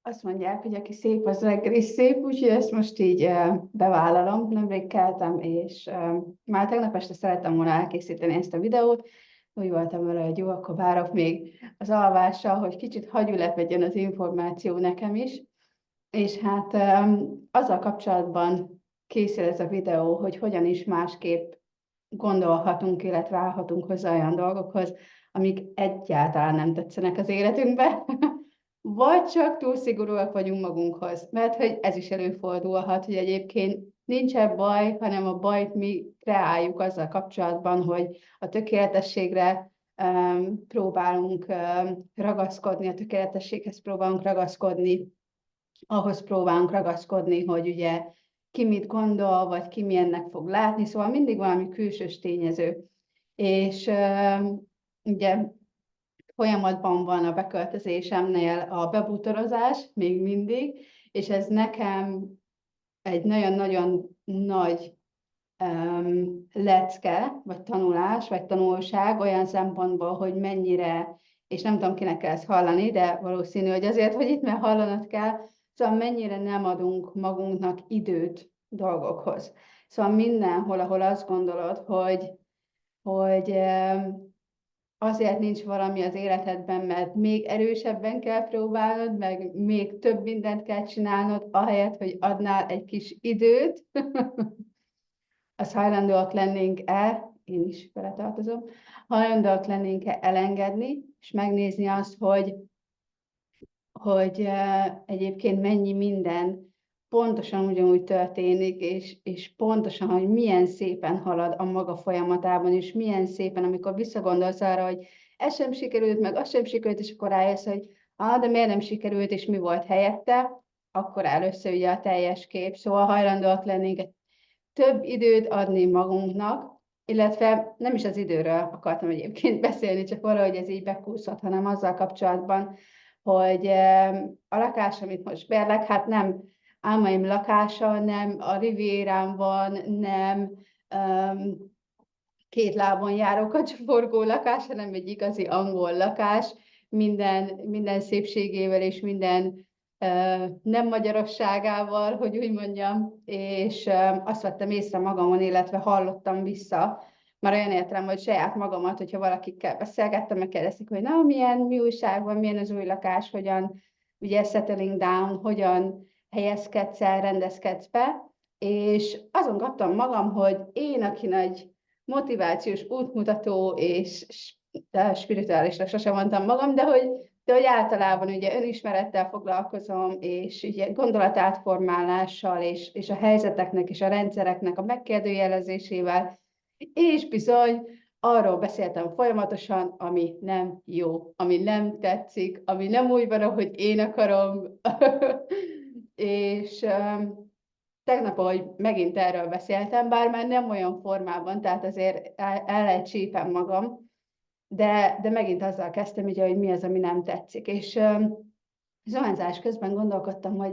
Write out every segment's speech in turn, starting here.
Azt mondják, hogy aki szép, az reggel is szép, úgyhogy ezt most így bevállalom. Nemrég keltem, és már tegnap este szerettem volna elkészíteni ezt a videót. Úgy voltam vele, hogy jó, akkor várok még az alvással, hogy kicsit hagyülepedjen az információ nekem is. És hát azzal kapcsolatban készül ez a videó, hogy hogyan is másképp gondolhatunk, illetve állhatunk hozzá olyan dolgokhoz, amik egyáltalán nem tetszenek az életünkbe, vagy csak túl szigorúak vagyunk magunkhoz. Mert hogy ez is előfordulhat, hogy egyébként nincsen baj, hanem a bajt mi kreáljuk azzal kapcsolatban, hogy a tökéletességre próbálunk ragaszkodni, a tökéletességhez próbálunk ragaszkodni, ahhoz próbálunk ragaszkodni, hogy ugye ki mit gondol, vagy ki milyennek fog látni, szóval mindig valami külsős tényező. És ugye folyamatban van a beköltözésemnél a bebútorozás, még mindig, és ez nekem egy nagyon-nagyon nagy lecke, vagy tanulás, vagy tanulság olyan szempontból, hogy mennyire, és nem tudom, kinek kell ezt hallani, de valószínű, hogy azért, hogy itt mert hallanod kell, szóval mennyire nem adunk magunknak időt dolgokhoz. Szóval mindenhol, ahol azt gondolod, hogy azért nincs valami az életedben, mert még erősebben kell próbálnod, meg még több mindent kell csinálnod, ahelyett, hogy adnál egy kis időt, az hajlandóak lennénk-e, én is beletartozom, hajlandóak lennénk-e elengedni, és megnézni azt, hogy egyébként mennyi minden pontosan ugyanúgy történik, és pontosan, hogy milyen szépen halad a maga folyamatában, és milyen szépen, amikor visszagondolsz arra, hogy ez sem sikerült, meg az sem sikerült, és akkor rájössz, hogy de miért nem sikerült, és mi volt helyette, akkor először ugye a teljes kép. Szóval hajlandóak lennénk több időt adni magunknak, illetve nem is az időről akartam egyébként beszélni, csak valahogy ez így bekúszott, hanem azzal kapcsolatban, hogy a lakás, amit most bérlek, hát nem álmaim lakása, nem a Rivierán van, nem két lábon járó kacsaforgó lakás, hanem egy igazi angol lakás, minden szépségével és minden nem magyarosságával, hogy úgy mondjam, és azt vettem észre magamon, illetve hallottam vissza, már olyan értem, hogy saját magamat, hogyha valakikkel beszélgettem, megkérdezik, hogy na, mi újság van, milyen az új lakás, hogyan, ugye settling down, hogyan helyezkedsz el, rendezkedsz be, és azon kaptam magam, hogy én, aki nagy motivációs útmutató és spirituálisra sosem mondtam magam, de hogy általában ugye önismerettel foglalkozom, és ugye gondolatátformálással, és a helyzeteknek és a rendszereknek a megkérdőjelezésével, és bizony arról beszéltem folyamatosan, ami nem jó, ami nem tetszik, ami nem úgy van, ahogy én akarom, és tegnap, ahogy megint erről beszéltem, bár már nem olyan formában, tehát azért el lehet csípem magam, de megint azzal kezdtem, ugye, hogy mi az, ami nem tetszik. És zuhanyzás közben gondolkodtam, hogy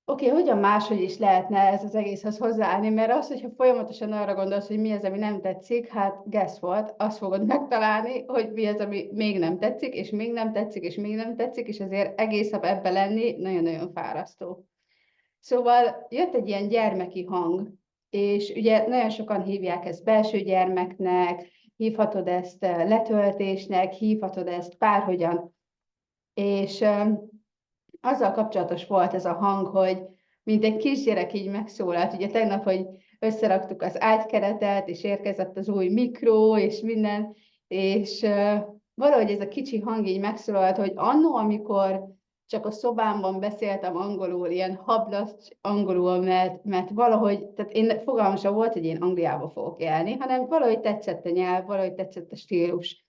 oké, hogyan máshogy is lehetne ez az egészhez hozzáállni, mert az, hogyha folyamatosan arra gondolsz, hogy mi az, ami nem tetszik, hát guess what, azt fogod megtalálni, hogy mi az, ami még nem tetszik, és még nem tetszik, és még nem tetszik, és azért egész nap ebbe lenni nagyon-nagyon fárasztó. Szóval jött egy ilyen gyermeki hang, és ugye nagyon sokan hívják ezt belső gyermeknek, hívhatod ezt letöltésnek, hívhatod ezt bárhogyan. És azzal kapcsolatos volt ez a hang, hogy mint egy kisgyerek így megszólalt. Ugye tegnap, hogy összeraktuk az ágykeretet, és érkezett az új mikró, és minden, és valahogy ez a kicsi hang így megszólalt, hogy annó, amikor csak a szobámban beszéltem angolul, ilyen hablaszt angolul, mert valahogy, tehát én fogalmam sem volt, hogy én Angliába fogok élni, hanem valahogy tetszett a nyelv, valahogy tetszett a stílus.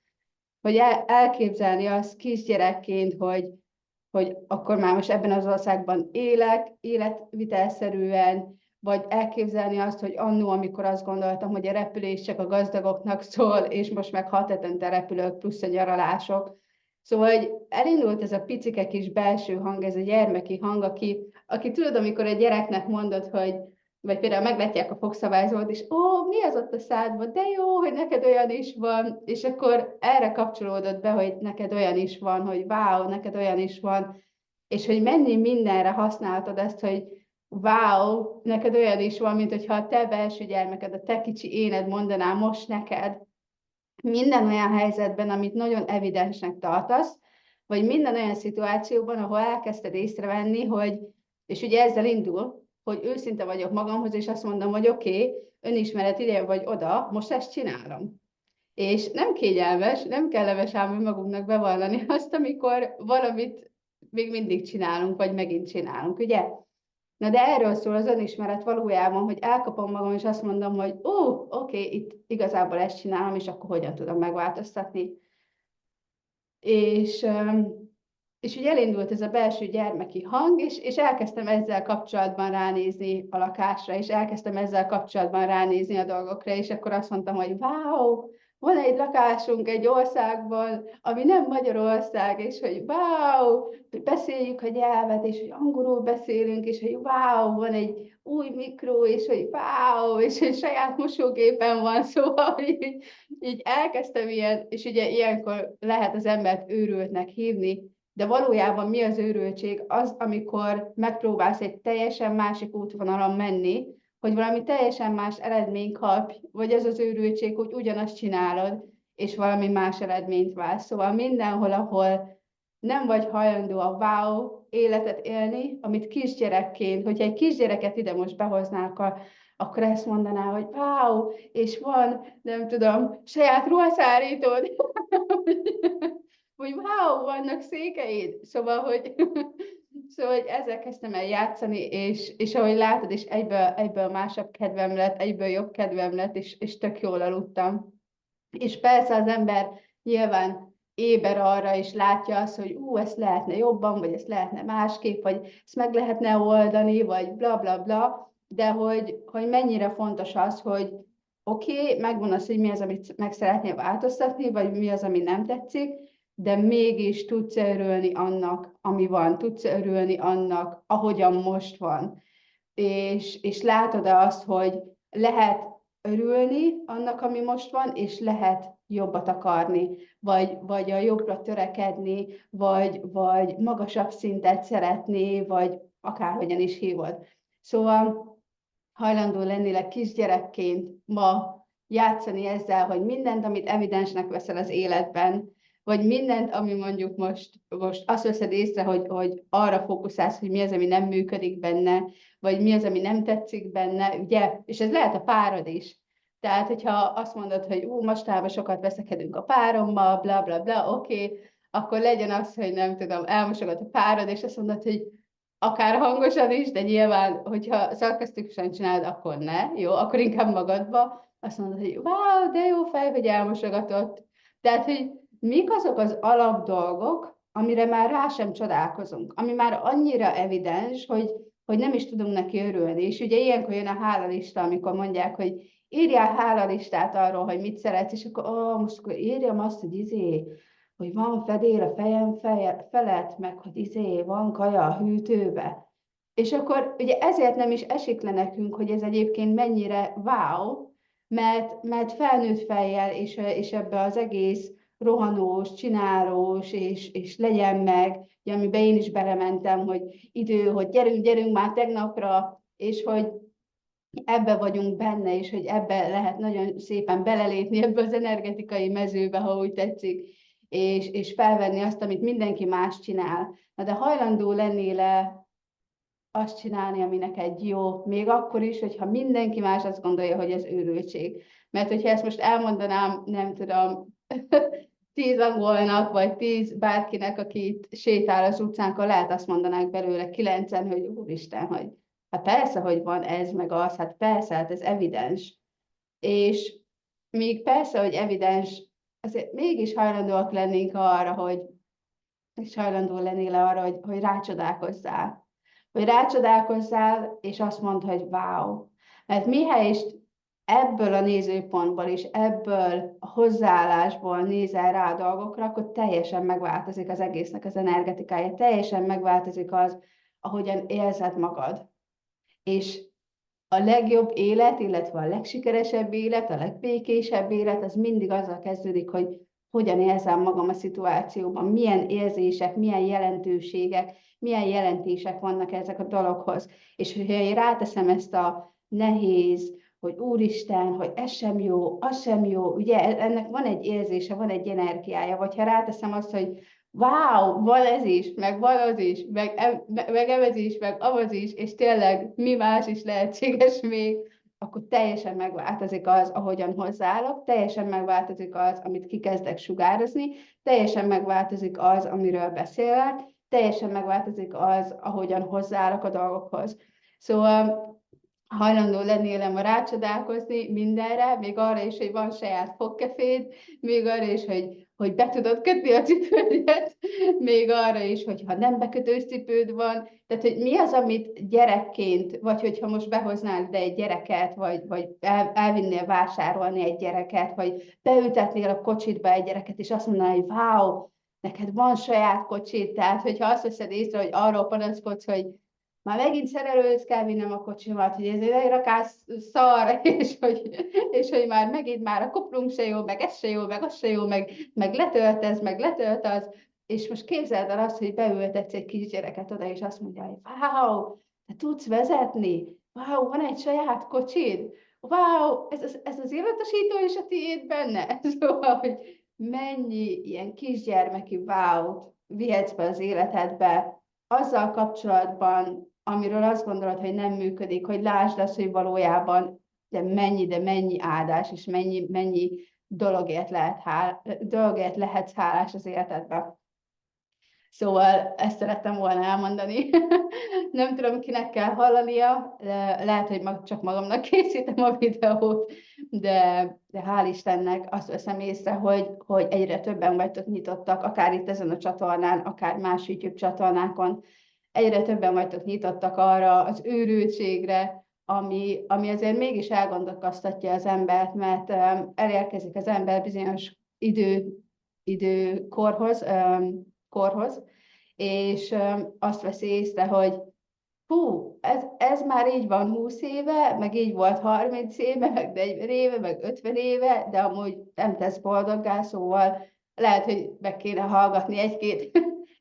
Hogy elképzelni azt kisgyerekként, hogy akkor már most ebben az országban élek, életvitelszerűen, vagy elképzelni azt, hogy annó, amikor azt gondoltam, hogy a repülés csak a gazdagoknak szól, és most meg 6 hetente repülök, plusz a nyaralások. Szóval, hogy elindult ez a picike kis belső hang, ez a gyermeki hang, aki tudod, amikor egy gyereknek mondod, hogy vagy például meglátják a fogszabályzót, és mi az ott a szádban, de jó, hogy neked olyan is van, és akkor erre kapcsolódott be, hogy neked olyan is van, hogy wow, neked olyan is van, és hogy mennyi mindenre használtad ezt, hogy wow, neked olyan is van, mint hogyha a te belső gyermeked, a te kicsi éned mondaná most neked, minden olyan helyzetben, amit nagyon evidensnek tartasz, vagy minden olyan szituációban, ahol elkezdted észrevenni, hogy, és ugye ezzel indul, hogy őszinte vagyok magamhoz, és azt mondom, hogy oké, önismeret ide vagy oda, most ezt csinálom. És nem kényelmes, nem kellemes ám önmagunknak bevallani azt, amikor valamit még mindig csinálunk, vagy megint csinálunk, ugye? Na de erről szól az önismeret valójában, hogy elkapom magam, és azt mondom, hogy oké, itt igazából ezt csinálom, és akkor hogyan tudom megváltoztatni. És, és ugye elindult ez a belső gyermeki hang, és elkezdtem ezzel kapcsolatban ránézni a lakásra, és elkezdtem ezzel kapcsolatban ránézni a dolgokra, és akkor azt mondtam, hogy wow, van egy lakásunk egy országban, ami nem Magyarország, és hogy wow, hogy beszéljük a nyelvet, és hogy angolul beszélünk, és hogy wow, van egy új mikró, és hogy wow, és hogy saját mosógépen van, szóval így elkezdtem ilyen, és ugye ilyenkor lehet az embert őrültnek hívni, de valójában mi az őrültség? Az, amikor megpróbálsz egy teljesen másik útvonalon menni, hogy valami teljesen más eredményt kapj, vagy ez az őrültség, hogy ugyanazt csinálod, és valami más eredményt vársz. Szóval mindenhol, ahol nem vagy hajlandó a wow életet élni, amit kisgyerekként, hogyha egy kisgyereket ide most behoznák, akkor ezt mondaná, hogy wow, és van, nem tudom, saját ruhaszárítód, hogy wow, vannak székeid. Szóval, hogy, szóval, hogy ezzel kezdtem el játszani, és ahogy látod, és egyből másabb kedvem lett, egyből jobb kedvem lett, és tök jól aludtam. És persze az ember nyilván éber arra, és látja azt, hogy ezt lehetne jobban, vagy ezt lehetne másképp, vagy ezt meg lehetne oldani, vagy bla bla bla, de hogy mennyire fontos az, hogy oké, megvan az, hogy mi az, amit meg szeretnél változtatni, vagy mi az, ami nem tetszik, de mégis tudsz örülni annak, ami van, tudsz örülni annak, ahogyan most van. És látod-e azt, hogy lehet örülni annak, ami most van, és lehet jobbat akarni, vagy a jobbra törekedni, vagy magasabb szintet szeretni, vagy akárhogyan is hívod. Szóval hajlandó lennél kisgyerekként ma játszani ezzel, hogy mindent, amit evidensnek veszel az életben, vagy mindent, ami mondjuk most azt veszed észre, hogy arra fókuszálsz, hogy mi az, ami nem működik benne, vagy mi az, ami nem tetszik benne, ugye? És ez lehet a párod is. Tehát, hogyha azt mondod, hogy mostában sokat veszekedünk a párommal, bla bla bla, oké, akkor legyen az, hogy nem tudom, elmosogat a párod, és azt mondod, hogy akár hangosan is, de nyilván, hogyha szarkasztikusan csinálod, akkor ne, jó, akkor inkább magadba, azt mondod, hogy wow, de jó fej, hogy elmosogatott. Tehát, hogy mik azok az alap dolgok, amire már rá sem csodálkozunk, ami már annyira evidens, hogy nem is tudunk neki örülni. És ugye ilyenkor jön a hálalista, amikor mondják, hogy írjál hálalistát arról, hogy mit szeretsz, és akkor most akkor írjam azt, hogy van fedél a fejem felett, meg hogy van kaja a hűtőbe. És akkor ugye ezért nem is esik le nekünk, hogy ez egyébként mennyire wow, mert felnőtt fejjel, és ebbe az egész rohanós, csinálós, és legyen meg, ugye, amiben én is belementem, hogy hogy gyerünk már tegnapra, és hogy ebbe vagyunk benne, és hogy ebbe lehet nagyon szépen belelépni ebbe az energetikai mezőbe, ha úgy tetszik, és felvenni azt, amit mindenki más csinál. Na de hajlandó lennél azt csinálni, ami neked jó, még akkor is, hogyha mindenki más azt gondolja, hogy ez őrültség. Mert hogyha ezt most elmondanám, nem tudom, 10 angolnak, vagy 10 bárkinek, aki itt sétál az utcánkon, lehet azt mondanák belőle 9-en, hogy úristen, hogy hát persze, hogy van ez, meg az, hát persze, hát ez evidens. És míg persze, hogy evidens, azért mégis hajlandóak lennénk arra, és hajlandó lennél arra, hogy rácsodálkozzál. Hogy rácsodálkozzál, és azt mondd, hogy wow. Mert mihelyest ebből a nézőpontból és ebből a hozzáállásból nézel rá a dolgokra, akkor teljesen megváltozik az egésznek az energetikája, teljesen megváltozik az, ahogyan érzed magad. És a legjobb élet, illetve a legsikeresebb élet, a legbékésebb élet, az mindig azzal kezdődik, hogy hogyan érzem magam a szituációban, milyen érzések, milyen jelentőségek, milyen jelentések vannak ezek a dologhoz. És hogyha én ráteszem ezt a nehéz, hogy úristen, hogy ez sem jó, az sem jó, ugye ennek van egy érzése, van egy energiája, vagy ha ráteszem azt, hogy wow, van ez is, meg van az is, meg ez is, meg az is, és tényleg mi más is lehetséges még, akkor teljesen megváltozik az, ahogyan hozzáállok, teljesen megváltozik az, amit kikezdek sugározni, teljesen megváltozik az, amiről beszélek, teljesen megváltozik az, ahogyan hozzáállok a dolgokhoz. Szóval hajlandó lennél ma rácsodálkozni mindenre, még arra is, hogy van saját fogkeféd, még arra is, hogy be tudod kötni a cipődet, még arra is, hogyha nem bekötős cipőd van, tehát hogy mi az, amit gyerekként, vagy hogyha most behoznál ide egy gyereket, vagy elvinnél vásárolni egy gyereket, vagy beültetnél a kocsitba egy gyereket, és azt mondaná, hogy wow, neked van saját kocsid, tehát hogyha azt veszed észre, hogy arról panaszkodsz, hogy már megint szerelőhöz kell vinnem a kocsimat, hogy ez egy rakás szar, és hogy már megint már a kuplunk se jó, meg ez se jó, meg az se jó, meg letölt ez, meg letölt az, és most képzeld el azt, hogy beültetsz egy kisgyereket oda, és azt mondja, hogy wow, te tudsz vezetni, wow, van egy saját kocsid, wow, ez az illatosító is a tiéd benne. Szóval, hogy mennyi ilyen kisgyermeki wow-t vihetsz be az életedbe, azzal kapcsolatban, amiről azt gondolod, hogy nem működik, hogy lásd azt, hogy valójában de mennyi áldás, és mennyi dologért lehetsz hálás az életedben. Szóval ezt szerettem volna elmondani. Nem tudom, kinek kell hallania, lehet, hogy csak magamnak készítem a videót, de hál' Istennek azt veszem észre, hogy egyre többen vagytok nyitottak, akár itt ezen a csatornán, akár más YouTube csatornákon, egyre többen vagytok nyitottak arra az őrültségre, ami azért mégis elgondolkoztatja az embert, mert elérkezik az ember bizonyos korhoz, és azt veszi észre, hogy hú, ez már így van 20 éve, meg így volt 30 éve, meg 40 éve, meg 50 éve, de amúgy nem tesz boldoggá, szóval lehet, hogy meg kéne hallgatni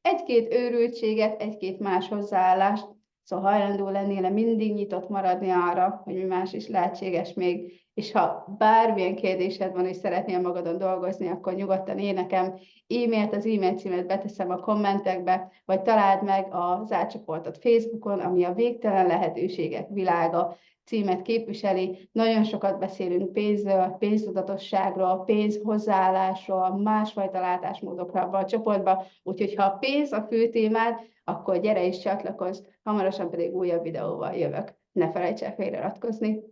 egy-két őrültséget, egy-két más hozzáállást, szóval hajlandó lennél mindig nyitott maradni arra, hogy mi más is lehetséges még, és ha bármilyen kérdésed van, és szeretnél magadon dolgozni, akkor nyugodtan írj nekem e-mailt, az e-mail címet beteszem a kommentekbe, vagy találd meg a zárt csoportot Facebookon, ami a Végtelen Lehetőségek Világa címet képviseli. Nagyon sokat beszélünk pénzről, pénztudatosságról, pénzhozzáállásról, másfajta látásmódokra abban a csoportban, úgyhogy ha a pénz a fő témád, akkor gyere és csatlakozz, hamarosan pedig újabb videóval jövök. Ne felejts el feliratkozni!